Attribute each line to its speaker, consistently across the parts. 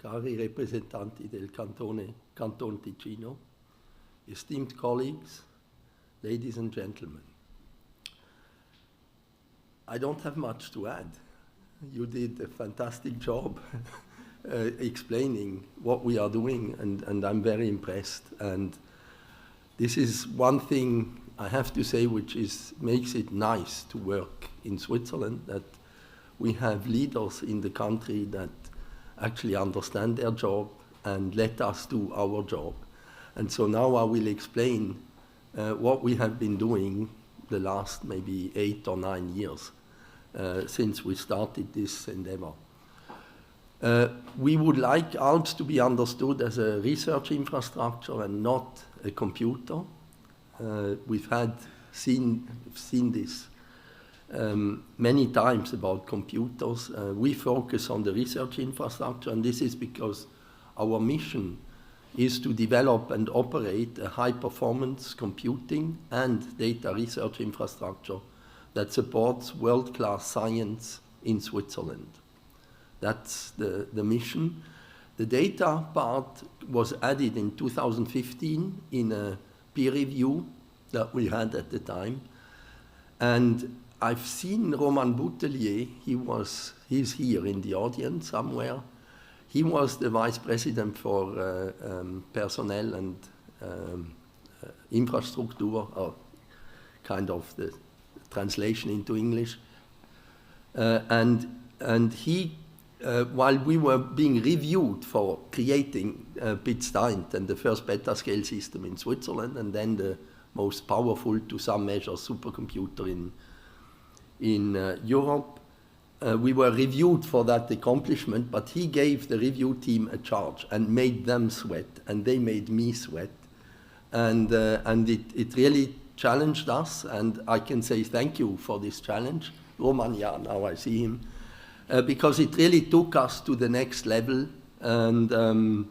Speaker 1: cari rappresentanti del Canton Ticino, esteemed colleagues, ladies and gentlemen. I don't have much to add. You did a fantastic job explaining what we are doing, and I'm very impressed. And this is one thing I have to say which makes it nice to work in Switzerland, that we have leaders in the country that actually understand their job and let us do our job. And so now I will explain what we have been doing the last maybe 8 or 9 years since we started this endeavor. We would like Alps to be understood as a research infrastructure and not a computer. We've seen this many times about computers. We focus on the research infrastructure, and this is because our mission is to develop and operate a high-performance computing and data research infrastructure that supports world-class science in Switzerland. That's the mission. The data part was added in 2015 in a peer review that we had at the time. And I've seen Roman Boutelier. He's here in the audience somewhere. He was the vice president for personnel and infrastructure, or kind of the translation into English. And he, while we were being reviewed for creating BitStein and the first beta-scale system in Switzerland, and then the most powerful, to some measures, supercomputer in Europe, we were reviewed for that accomplishment, but he gave the review team a charge and made them sweat, and they made me sweat. And it really challenged us, and I can say thank you for this challenge. Roman, yeah, now I see him. Because it really took us to the next level. And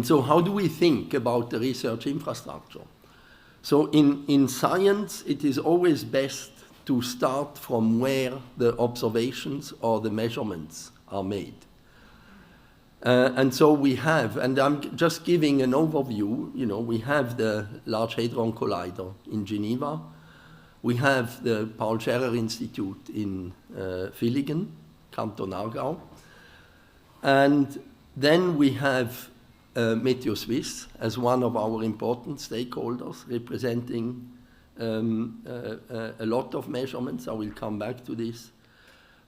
Speaker 1: so how do we think about the research infrastructure? So in science, it is always best to start from where the observations or the measurements are made. And so we have, and I'm just giving an overview, we have the Large Hadron Collider in Geneva. We have the Paul Scherrer Institute in Villingen, Canton Aargau. And then we have Meteo Suisse as one of our important stakeholders, representing a lot of measurements. I will come back to this.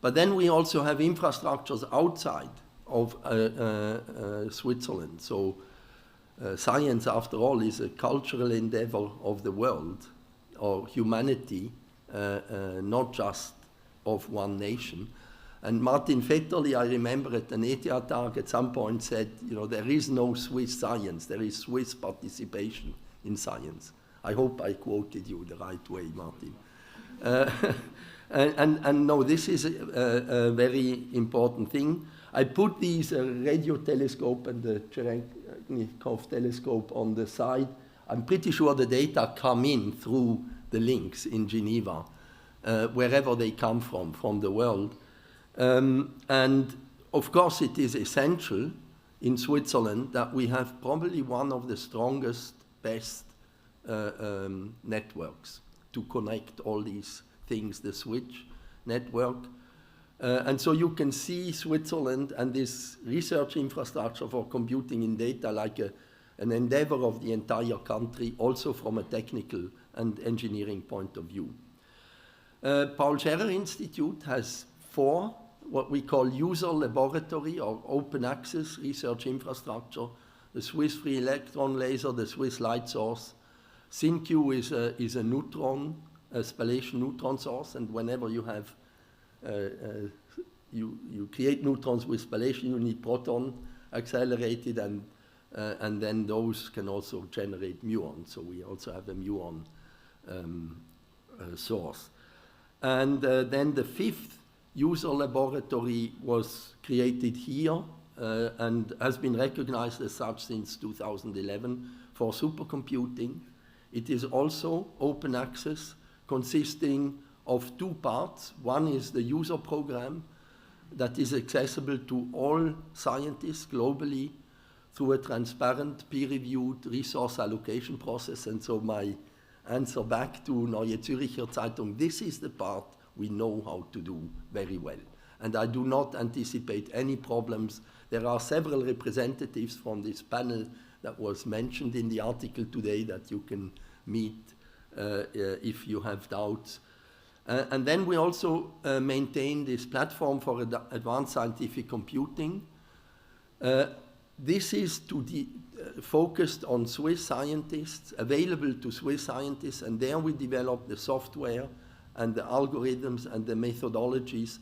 Speaker 1: But then we also have infrastructures outside of Switzerland. So science, after all, is a cultural endeavor of the world, or humanity, not just of one nation. And Martin Vetterli, I remember at an ETH talk at some point said, there is no Swiss science, there is Swiss participation in science. I hope I quoted you the right way, Martin. And no, this is a very important thing. I put these radio telescope and the Cherenkov telescope on the side. I'm pretty sure the data come in through the links in Geneva, wherever they come from the world. And of course, it is essential in Switzerland that we have probably one of the strongest, best networks to connect all these things, the switch network. And so you can see Switzerland and this research infrastructure for computing in data like an endeavor of the entire country, also from a technical and engineering point of view. Paul Scherrer Institute has 4 what we call user laboratory or open access research infrastructure: the Swiss free electron laser, the Swiss light source. SynQ is a neutron, a spallation neutron source, and whenever you have you create neutrons with spallation, you need proton accelerated, and then those can also generate muons. So we also have a muon source. And then the 5th user laboratory was created here and has been recognized as such since 2011 for supercomputing. It is also open access, consisting of 2 parts. One is the user program, that is accessible to all scientists globally through a transparent, peer-reviewed resource allocation process. And so my answer back to Neue Zürcher Zeitung, this is the part we know how to do very well. And I do not anticipate any problems. There are several representatives from this panel that was mentioned in the article today that you can meet if you have doubts. And then we also maintain this platform for advanced scientific computing. This is focused on Swiss scientists, available to Swiss scientists, and there we develop the software and the algorithms and the methodologies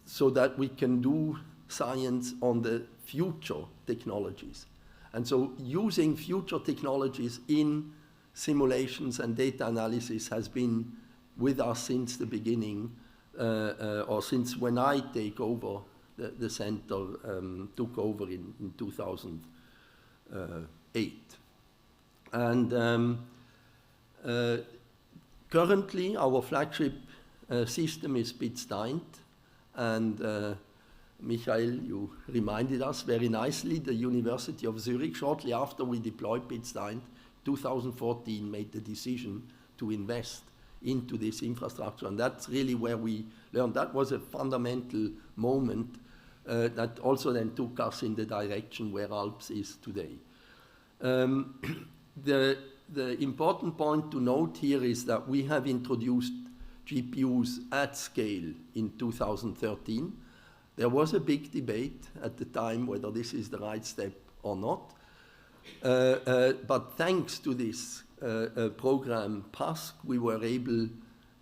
Speaker 1: so that we can do science on the future technologies. And so using future technologies in simulations and data analysis has been with us since the beginning, or since when I take over the center, took over in 2008. And currently our flagship system is BitStein, and Michael, you reminded us very nicely, the University of Zurich, shortly after we deployed BitStein, 2014 made the decision to invest into this infrastructure, and that's really where we learned. That was a fundamental moment that also then took us in the direction where Alps is today. The important point to note here is that we have introduced GPUs at scale in 2013. There was a big debate at the time whether this is the right step or not. But thanks to this program PASC, we were able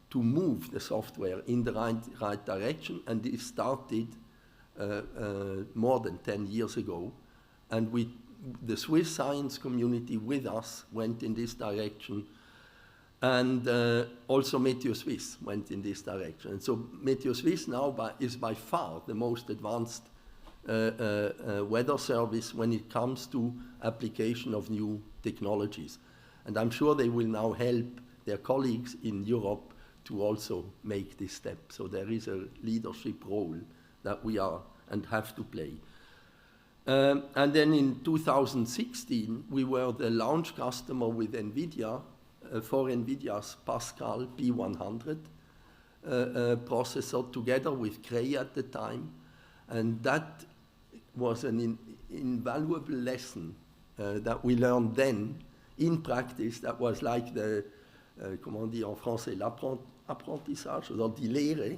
Speaker 1: to move the software in the right direction, and it started more than 10 years ago. And the Swiss science community with us went in this direction, and also Meteo Suisse went in this direction. And so Meteo Suisse now is by far the most advanced weather service when it comes to application of new technologies. And I'm sure they will now help their colleagues in Europe to also make this step. So there is a leadership role that we are and have to play. And then in 2016, we were the launch customer with NVIDIA for NVIDIA's Pascal P100 processor together with Cray at the time. And that was an invaluable lesson that we learned then in practice. That was like the, comment on dit en français, l'apprentissage, or die Lehre.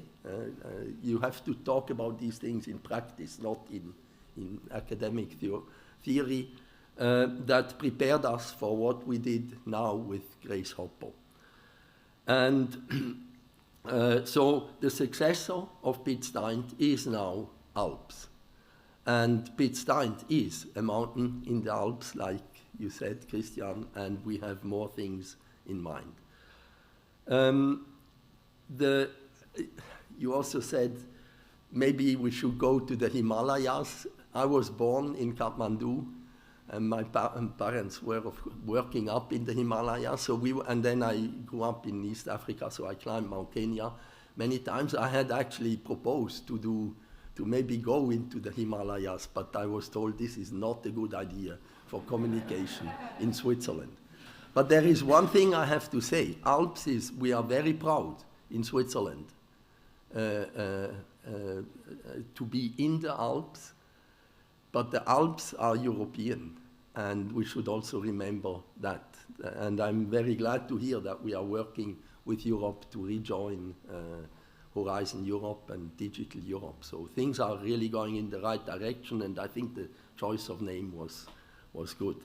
Speaker 1: You have to talk about these things in practice, not in academic theory, that prepared us for what we did now with Grace Hopper. And so the successor of BitStein is now Alps. And BitStein is a mountain in the Alps, like you said, Christian, and we have more things in mind. You also said maybe we should go to the Himalayas. I was born in Kathmandu, and my parents were working up in the Himalayas. So and then I grew up in East Africa, so I climbed Mount Kenya many times. I had actually proposed to maybe go into the Himalayas, but I was told this is not a good idea for communication in Switzerland. But there is one thing I have to say. Alps we are very proud in Switzerland to be in the Alps, but the Alps are European, and we should also remember that. And I'm very glad to hear that we are working with Europe to rejoin Horizon Europe and Digital Europe. So things are really going in the right direction, and I think the choice of name was good.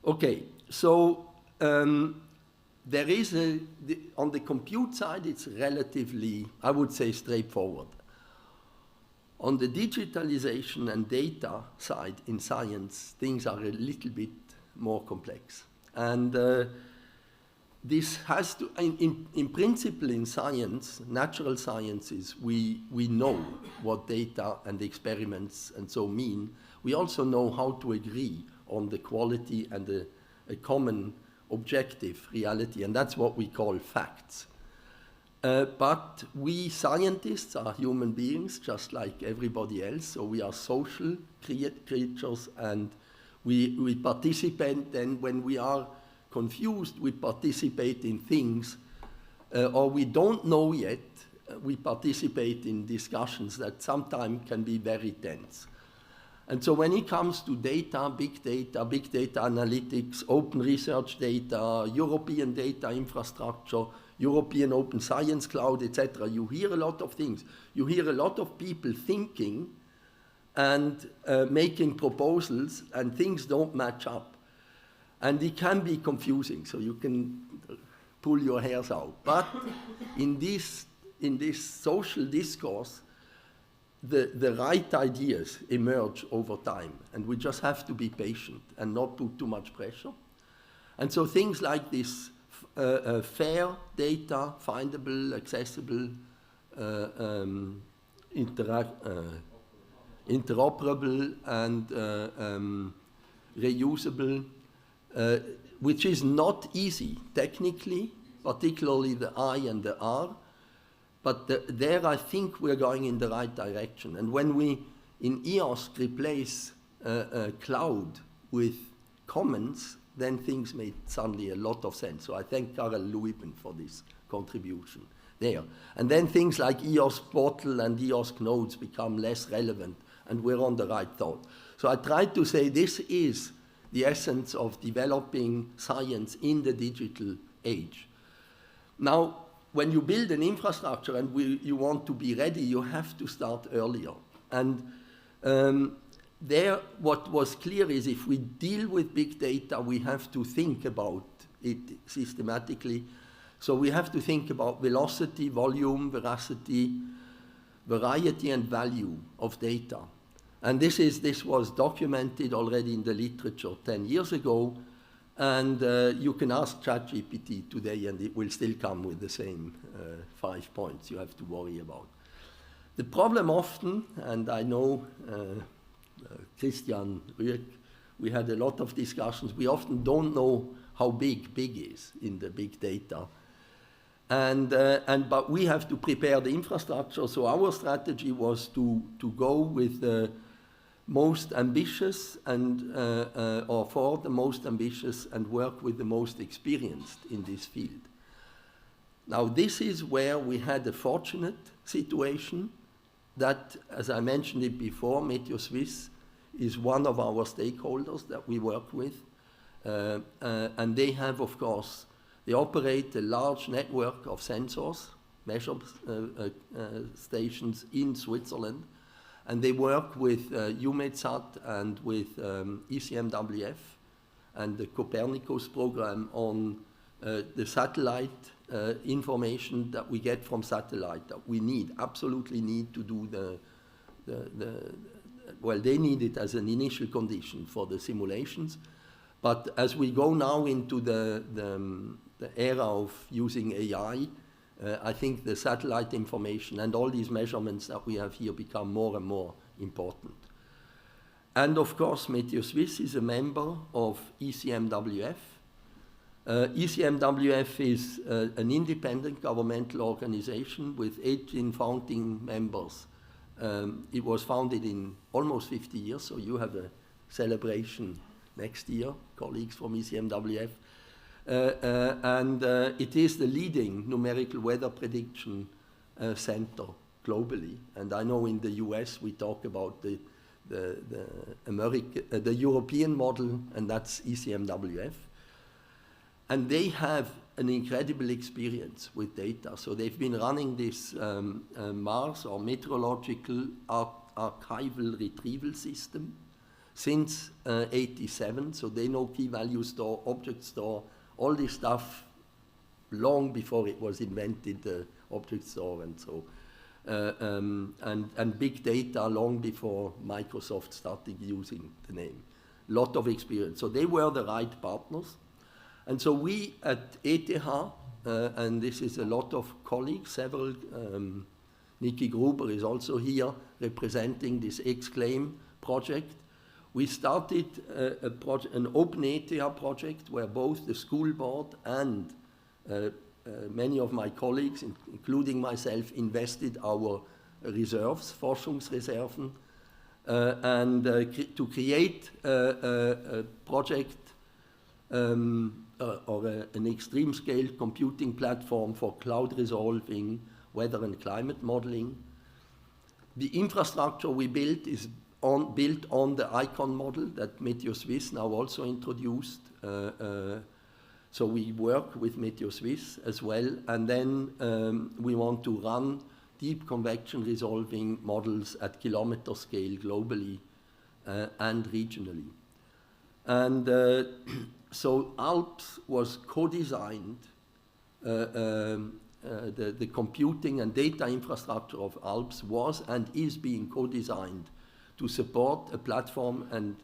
Speaker 1: Okay, so there is on the compute side, it's relatively, I would say, straightforward. On the digitalization and data side in science, things are a little bit more complex. And this has to, in principle in science, natural sciences, we know what data and experiments and so mean. We also know how to agree on the quality and a common objective reality, and that's what we call facts. But we scientists are human beings, just like everybody else, so we are social creatures, and we participate, and when we are confused, we participate in things, or we don't know yet, we participate in discussions that sometimes can be very tense. And so when it comes to data, big data analytics, open research data, European data infrastructure, European Open Science Cloud, etc., you hear a lot of things. You hear a lot of people thinking and making proposals, and things don't match up. And it can be confusing, so you can pull your hairs out. But in this social discourse, the right ideas emerge over time, and we just have to be patient and not put too much pressure. And so things like this fair data, findable, accessible, interoperable, and reusable, which is not easy technically, particularly the I and the R, but there I think we're going in the right direction. And when we, in EOS, replace cloud with commons, then things made suddenly a lot of sense. So I thank Karel Luyben for this contribution there. And then things like EOS Portal and EOS Nodes become less relevant, and we're on the right thought. So I tried to say this is the essence of developing science in the digital age. Now, when you build an infrastructure and you want to be ready, you have to start earlier. And there, what was clear is if we deal with big data, we have to think about it systematically. So we have to think about velocity, volume, veracity, variety, and value of data. And this was documented already in the literature 10 years ago. And you can ask ChatGPT today, and it will still come with the same 5 points you have to worry about. The problem often, and I know Christian Rüegg, we had a lot of discussions, we often don't know how big is in the big data. But we have to prepare the infrastructure, so our strategy was to go with the most ambitious or for the most ambitious and work with the most experienced in this field. Now this is where we had a fortunate situation that, as I mentioned it before, Meteo Swiss is one of our stakeholders that we work with. And they have, of course, they operate a large network of sensors, measure stations in Switzerland. And they work with EUMETSAT and with ECMWF and the Copernicus program on the satellite information that we get from satellite that we absolutely need to do well, they need it as an initial condition for the simulations. But as we go now into the era of using AI, I think the satellite information and all these measurements that we have here become more and more important. And of course, Meteo Swiss is a member of ECMWF. ECMWF is an independent governmental organization with 18 founding members. It was founded in almost 50 years, so you have a celebration next year, colleagues from ECMWF. And it is the leading numerical weather prediction center globally. And I know in the US we talk about the European model, and that's ECMWF. And they have an incredible experience with data. So they've been running this Mars or meteorological archival retrieval system since 87. So they know key value store, object store, all this stuff long before it was invented, the object store and so. And big data long before Microsoft started using the name. Lot of experience. So they were the right partners. And so we at ETH, and this is a lot of colleagues, several, Nikki Gruber is also here representing this Exclaim project. We started an open ETH project where both the school board and many of my colleagues, including myself, invested our reserves, Forschungsreserven, and to create a project or an extreme scale computing platform for cloud resolving weather and climate modeling. The infrastructure we built is built on the ICON model that Meteoswiss now also introduced. So we work with Meteoswiss as well, and then we want to run deep convection resolving models at kilometer scale globally and regionally. And so Alps was co-designed, the computing and data infrastructure of Alps was and is being co-designed to support a platform, and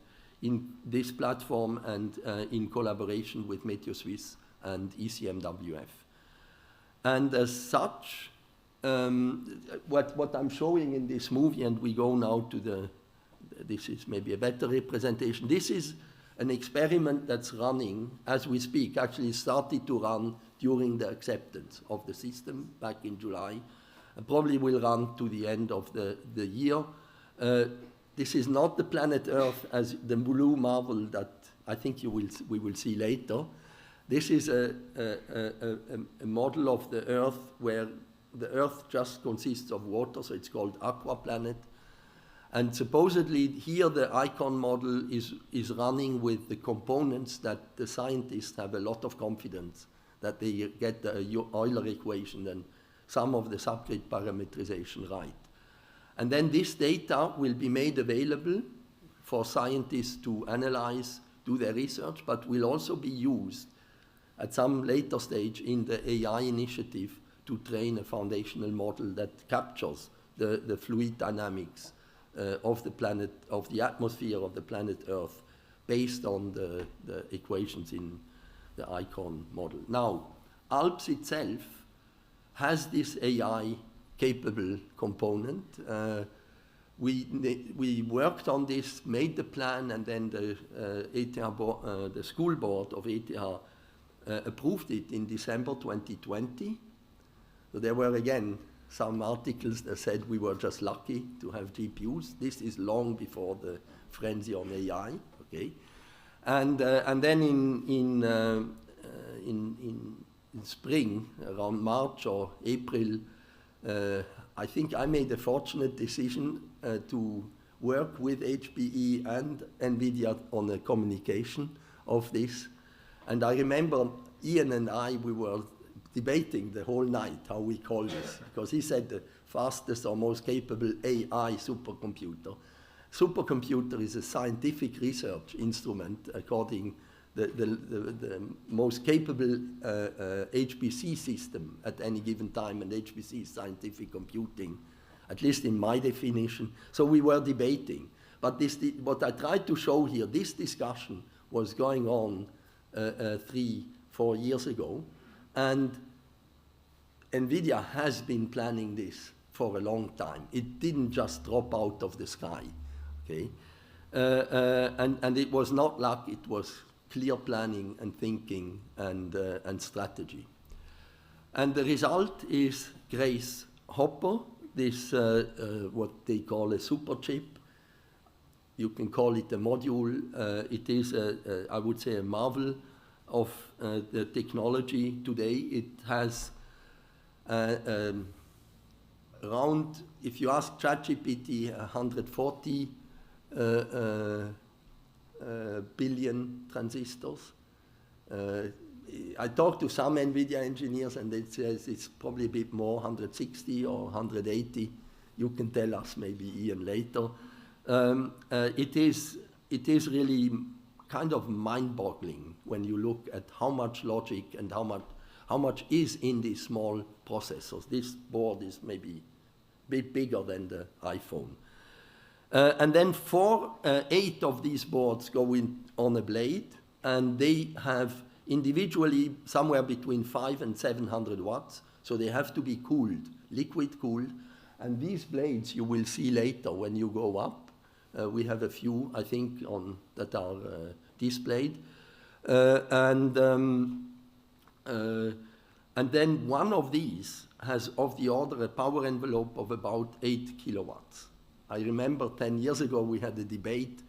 Speaker 1: in this platform and in collaboration with Meteoswiss and ECMWF. And as such, what I'm showing in this movie, and we go now to this is maybe a better representation. This is an experiment that's running as we speak, actually started to run during the acceptance of the system back in July, and probably will run to the end of the year. This is not the planet Earth as the blue marble that I think we will see later. This is a model of the Earth where the Earth just consists of water, so it's called aqua planet. And supposedly here the ICON model is running with the components that the scientists have a lot of confidence that they get the Euler equation and some of the subgrid parameterization right. And then this data will be made available for scientists to analyze, do their research, but will also be used at some later stage in the AI initiative to train a foundational model that captures the fluid dynamics of the planet, of the atmosphere of the planet Earth, based on the equations in the ICON model. Now, Alps itself has this AI capable component. We worked on this, made the plan, and then the school board of ETH approved it in December 2020. So there were again some articles that said we were just lucky to have GPUs. This is long before the frenzy on AI, okay? And then in spring, around March or April, I think I made a fortunate decision to work with HPE and NVIDIA on a communication of this. And I remember Ian and I, we were debating the whole night how we call this, because he said the fastest or most capable AI supercomputer. Supercomputer is a scientific research instrument according the most capable HPC system at any given time, and HPC is scientific computing, at least in my definition. So we were debating. But what I tried to show here, this discussion was going on 3-4 years ago, and NVIDIA has been planning this for a long time. It didn't just drop out of the sky, okay? And it was not luck, it was clear planning and thinking and strategy. And the result is Grace Hopper, this what they call a super chip. You can call it a module. It is, I would say, a marvel of the technology today. It has around, if you ask ChatGPT, 140 billion transistors. I talked to some NVIDIA engineers and they say it's probably a bit more, 160 or 180. You can tell us maybe Ian later. It is really kind of mind-boggling when you look at how much logic and how much is in these small processors. This board is maybe a bit bigger than the iPhone. And then 8 of these boards go in on a blade, and they have individually somewhere between 500 and 700 watts, so they have to be cooled, liquid cooled. And these blades you will see later when you go up. We have a few, I think, that are And then one of these has of the order a power envelope of about 8 kilowatts. I remember 10 years ago we had a debate,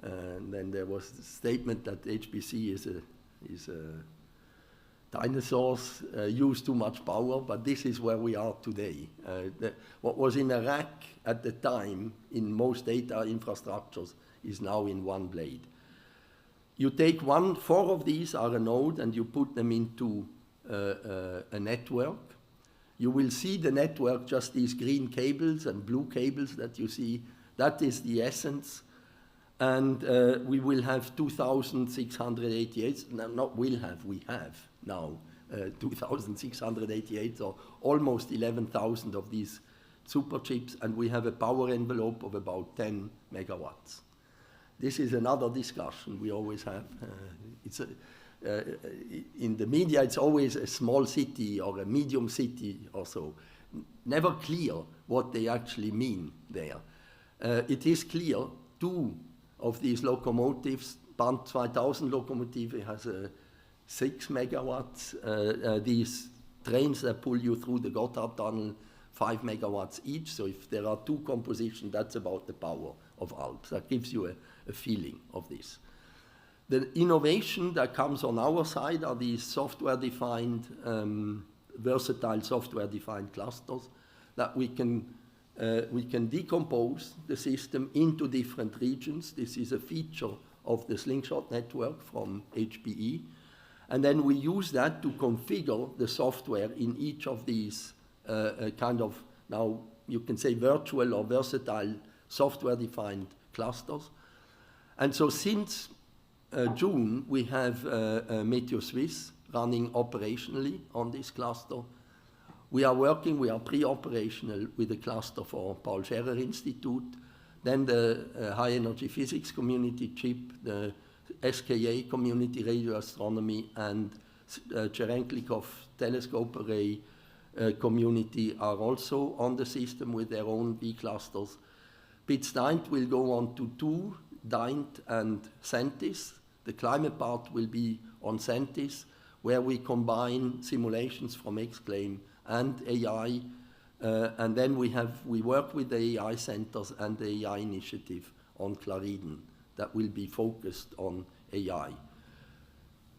Speaker 1: and then there was the statement that HPC is dinosaurs use too much power, but this is where we are today. What was in a rack at the time in most data infrastructures is now in one blade. You take 4 of these are a node and you put them into a network. You will see the network, just these green cables and blue cables that you see. That is the essence. And we will have 2,688, not will have, we have now 2,688, or almost 11,000 of these super chips, and we have a power envelope of about 10 megawatts. This is another discussion we always have. In the media, it's always a small city or a medium city or so. Never clear what they actually mean there. It is clear, 2 of these locomotives, Band 2000 locomotive has 6 megawatts. These trains that pull you through the Gotthard tunnel, 5 megawatts each. So if there are 2 compositions, that's about the power of Alps. That gives you a feeling of this. The innovation that comes on our side are these software-defined, versatile software-defined clusters that we can decompose the system into different regions. This is a feature of the slingshot network from HPE. And then we use that to configure the software in each of these kind of, now you can say virtual or versatile software-defined clusters. And so since June, we have Meteor Swiss running operationally on this cluster. We are pre-operational with a cluster for Paul Scherrer Institute, then the High Energy Physics Community chip, the SKA Community Radio Astronomy, and Cherenklikov Telescope Array community are also on the system with their own V clusters. BITS Dint will go on to 2, Dint and Centis. The climate part will be on Centis, where we combine simulations from Exclaim and AI, and then we work with the AI centers and the AI initiative on Clariden that will be focused on AI.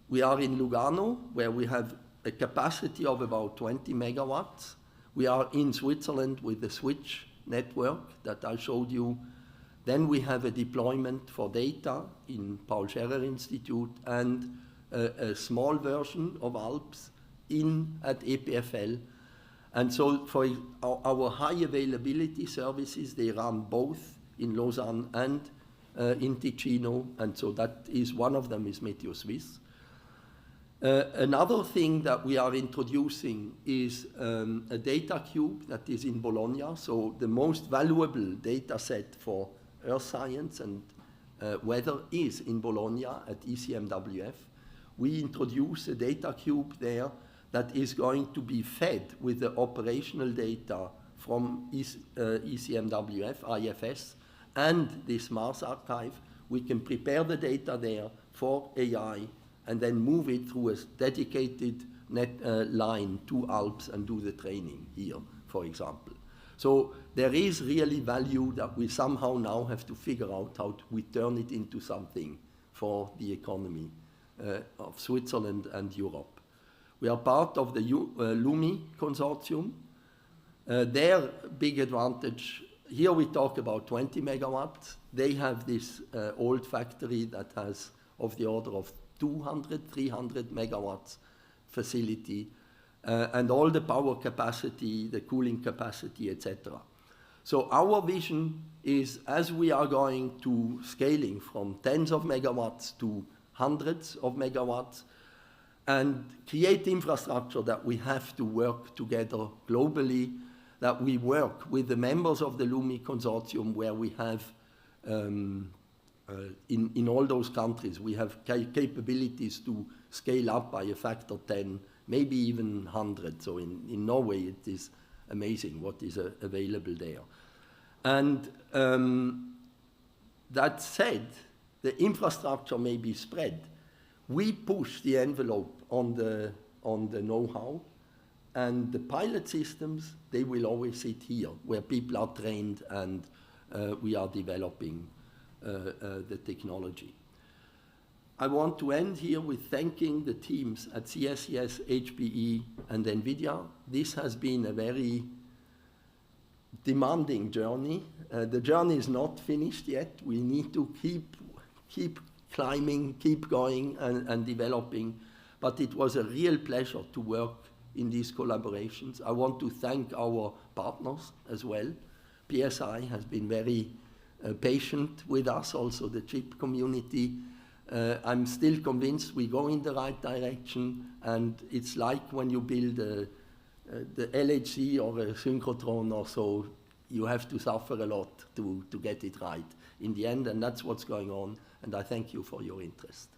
Speaker 1: We are in Lugano, where we have a capacity of about 20 megawatts. We are in Switzerland with the switch network that I showed you. Then we have a deployment for data in Paul Scherrer Institute and a small version of Alps at EPFL. And so for our high availability services, they run both in Lausanne and in Ticino, and so that is one of them is Meteor Swiss. Another thing that we are introducing is a data cube that is in Bologna, so the most valuable data set for earth science and weather is in Bologna at ECMWF. We introduce a data cube there that is going to be fed with the operational data from ECMWF, IFS, and this Mars archive. We can prepare the data there for AI and then move it through a dedicated line to Alps and do the training here, for example. So there is really value that we somehow now have to figure out how we turn it into something for the economy of Switzerland and Europe. We are part of the LUMI consortium. Their big advantage, here we talk about 20 megawatts. They have this old factory that has of the order of 200, 300 megawatts facility, and all the power capacity, the cooling capacity, etc. So our vision is, as we are going to scaling from tens of megawatts to hundreds of megawatts, and create infrastructure that we have to work together globally, that we work with the members of the LUMI consortium, where we have, in all those countries, we have capabilities to scale up by a factor 10, maybe even 100. So in Norway, it is amazing what is available there. And that said, the infrastructure may be spread. We push the envelope on the on the know-how. And the pilot systems, they will always sit here, where people are trained and we are developing the technology. I want to end here with thanking the teams at CSCS, HPE, and NVIDIA. This has been a very demanding journey. The journey is not finished yet. We need to keep climbing, keep going and developing. But it was a real pleasure to work in these collaborations. I want to thank our partners as well. PSI has been very patient with us, also the chip community. I'm still convinced we go in the right direction, and it's like when you build the LHC or a synchrotron or so, you have to suffer a lot to get it right in the end, and that's what's going on, and I thank you for your interest.